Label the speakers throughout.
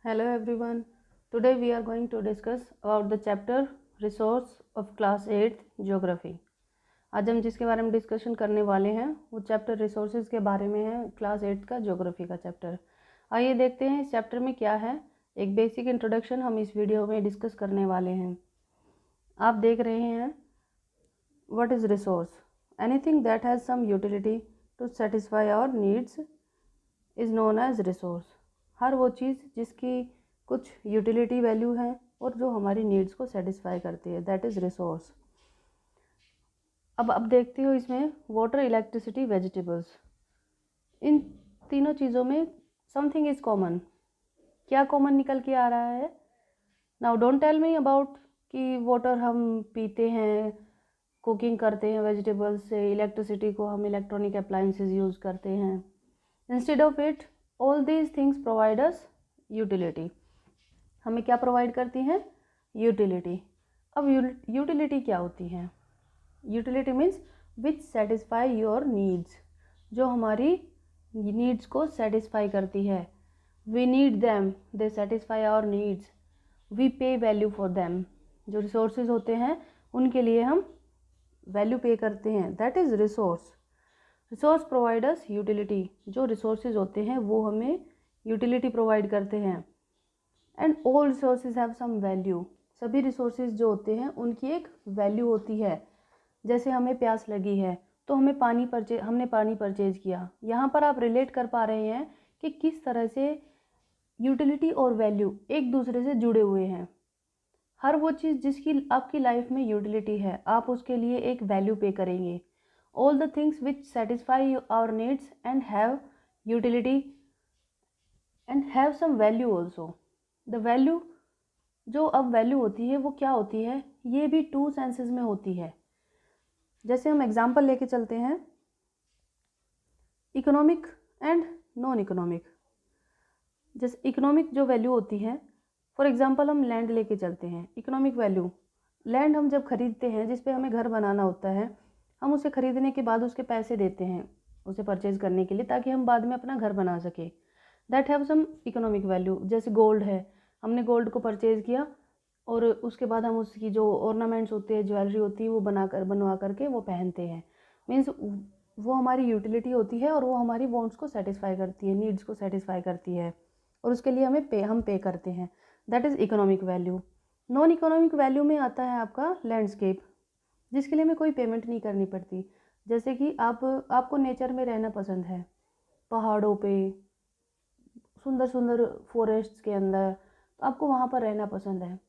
Speaker 1: Hello everyone. Today we are going to discuss about the chapter Resource of Class 8 Geography. आज हम जिसके बारे में डिस्कशन करने वाले हैं वो चैप्टर रिसोर्सेज के बारे में है, क्लास 8 का ज्योग्राफी का चैप्टर। आइए देखते हैं इस चैप्टर में क्या है। एक बेसिक इंट्रोडक्शन हम इस वीडियो में डिस्कस करने वाले हैं। आप देख रहे हैं what is resource. Anything that has some utility to satisfy our needs is known as resource. हर वो चीज़ जिसकी कुछ यूटिलिटी वैल्यू है और जो हमारी नीड्स को सेटिस्फाई करती है, दैट इज़ रिसोर्स। अब देखते हो इसमें वाटर, इलेक्ट्रिसिटी, वेजिटेबल्स, इन तीनों चीज़ों में समथिंग इज़ कॉमन। क्या कॉमन निकल के आ रहा है? Now don't tell me about कि वाटर हम पीते हैं, कुकिंग करते हैं वेजिटेबल्स से, इलेक्ट्रिसिटी को हम इलेक्ट्रॉनिक अप्लायंसेस यूज़ करते हैं। Instead of it all these things provide us utility. हमें क्या प्रोवाइड करती हैं? यूटिलिटी। अब यूटिलिटी क्या होती है? Utility means which satisfy your needs, जो हमारी नीड्स को सेटिस्फाई करती है। We need them, they satisfy our needs, we pay value for them. जो रिसोर्सेज होते हैं उनके लिए हम वैल्यू पे करते हैं, that is resource. Resource providers utility. जो रिसोर्सेज होते हैं वो हमें यूटिलिटी प्रोवाइड करते हैं। And all resources have some value. सभी रिसोर्सेज जो होते हैं उनकी एक वैल्यू होती है। जैसे हमें प्यास लगी है तो हमने पानी परचेज किया। यहाँ पर आप रिलेट कर पा रहे हैं कि किस तरह से यूटिलिटी और वैल्यू एक दूसरे से जुड़े हुए हैं। हर वो चीज़ जिसकी आपकी लाइफ में यूटिलिटी है, आप उसके लिए एक वैल्यू पे करेंगे। All the things which satisfy our needs and have utility and have some value also. The value, जो अब वैल्यू होती है वो क्या होती है? ये भी टू सेंसेस में होती है। जैसे हम एग्जाम्पल लेके चलते हैं, इकोनॉमिक एंड नॉन इकोनॉमिक। जैसे इकोनॉमिक जो वैल्यू होती है, फॉर एग्जांपल हम लैंड लेके चलते हैं। इकोनॉमिक वैल्यू, लैंड हम जब खरीदते हैं जिस पे हमें घर बनाना होता है, हम उसे खरीदने के बाद उसके पैसे देते हैं उसे परचेज करने के लिए, ताकि हम बाद में अपना घर बना सके। That have some economic value. जैसे गोल्ड है, हमने गोल्ड को परचेज किया और उसके बाद हम उसकी जो ऑर्नामेंट्स होते हैं, ज्वेलरी होती है, वो बनवा करके वो पहनते हैं। मीन्स वो हमारी यूटिलिटी होती है और वो हमारी वांट्स को सेटिस्फाई करती है, नीड्स को सेटिस्फाई करती है, और उसके लिए हम पे करते हैं। That is economic value. Non economic value में आता है आपका लैंडस्केप, जिसके लिए हमें कोई पेमेंट नहीं करनी पड़ती। जैसे कि आपको नेचर में रहना पसंद है, पहाड़ों पे, सुंदर सुंदर फॉरेस्ट्स के अंदर, तो आपको वहाँ पर रहना पसंद है,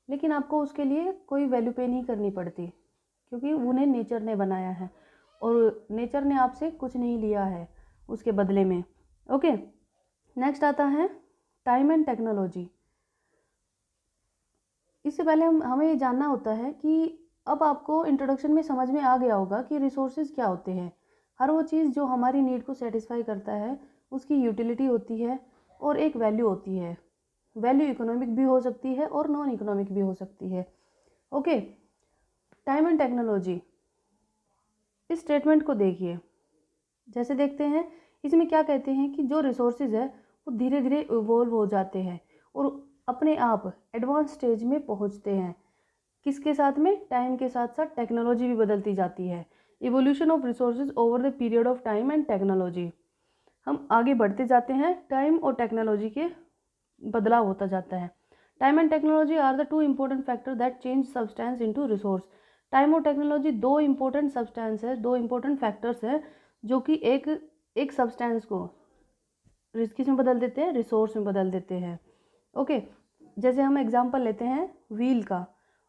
Speaker 1: लेकिन आपको उसके लिए कोई वैल्यू पे नहीं करनी पड़ती, क्योंकि उन्हें नेचर ने बनाया है और नेचर ने आपसे कुछ नहीं लिया है उसके बदले में। ओके, नेक्स्ट आता है टाइम एंड टेक्नोलॉजी। इससे पहले हमें ये जानना होता है कि अब आपको इंट्रोडक्शन में समझ में आ गया होगा कि रिसोर्सेज क्या होते हैं। हर वो चीज़ जो हमारी नीड को सेटिस्फाई करता है उसकी यूटिलिटी होती है और एक वैल्यू होती है। वैल्यू इकोनॉमिक भी हो सकती है और नॉन इकोनॉमिक भी हो सकती है। ओके, टाइम एंड टेक्नोलॉजी, इस स्टेटमेंट को देखिए। जैसे देखते हैं इसमें क्या कहते हैं कि जो रिसोर्सेज है वो धीरे धीरे इवोल्व हो जाते हैं और अपने आप एडवांस स्टेज में पहुंचते हैं। किसके साथ में? टाइम के साथ साथ टेक्नोलॉजी भी बदलती जाती है। Evolution of resources over the period of time and technology. हम आगे बढ़ते जाते हैं, टाइम और टेक्नोलॉजी के बदलाव होता जाता है। Time and technology are the two important factor that change substance into resource. Time और टेक्नोलॉजी दो इंपॉर्टेंट सब्सटेंस है, दो इंपॉर्टेंट फैक्टर्स हैं जो कि एक सब्सटेंस को किस में बदल देते हैं? रिसोर्स में बदल देते हैं। ओके, जैसे हम एग्जांपल लेते हैं व्हील का।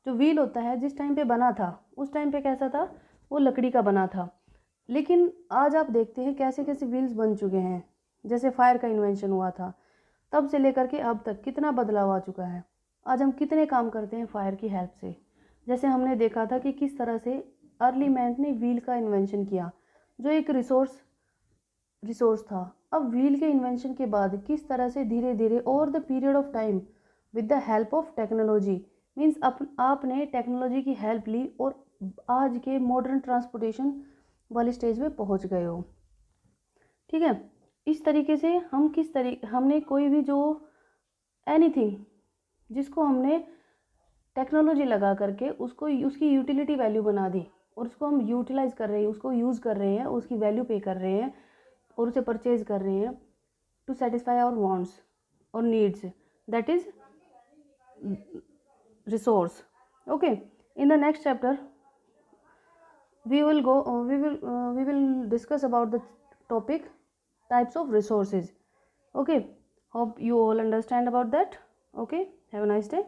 Speaker 1: जो व्हील होता है जिस टाइम पे बना था उस टाइम पे कैसा था? वो लकड़ी का बना था, लेकिन आज आप देखते हैं कैसे कैसे व्हील्स बन चुके हैं। जैसे फायर का इन्वेंशन हुआ था, तब से लेकर के अब तक कितना बदलाव आ चुका है। आज हम कितने काम करते हैं फायर की हेल्प से। जैसे हमने देखा था कि किस तरह से अर्ली मैन ने व्हील का इन्वेंशन किया, जो एक रिसोर्स था। अब व्हील के इन्वेंशन के बाद किस तरह से धीरे धीरे over the period of time with the help of technology, means आपने टेक्नोलॉजी की हेल्प ली और आज के मॉडर्न ट्रांसपोर्टेशन वाली स्टेज में पहुंच गए हो। ठीक है, इस तरीके से हमने कोई भी जो एनीथिंग जिसको हमने टेक्नोलॉजी लगा करके उसको उसकी यूटिलिटी वैल्यू बना दी और उसको हम यूटिलाइज कर रहे हैं, उसको यूज़ कर रहे हैं, उसकी वैल्यू पे कर रहे हैं और उसे परचेज कर रहे हैं टू सेटिस्फाई आवर वांट्स और needs, that is resource. Okay, in the next chapter we will discuss about the topic types of resources. Okay, hope you all understand about that. Okay, have a nice day.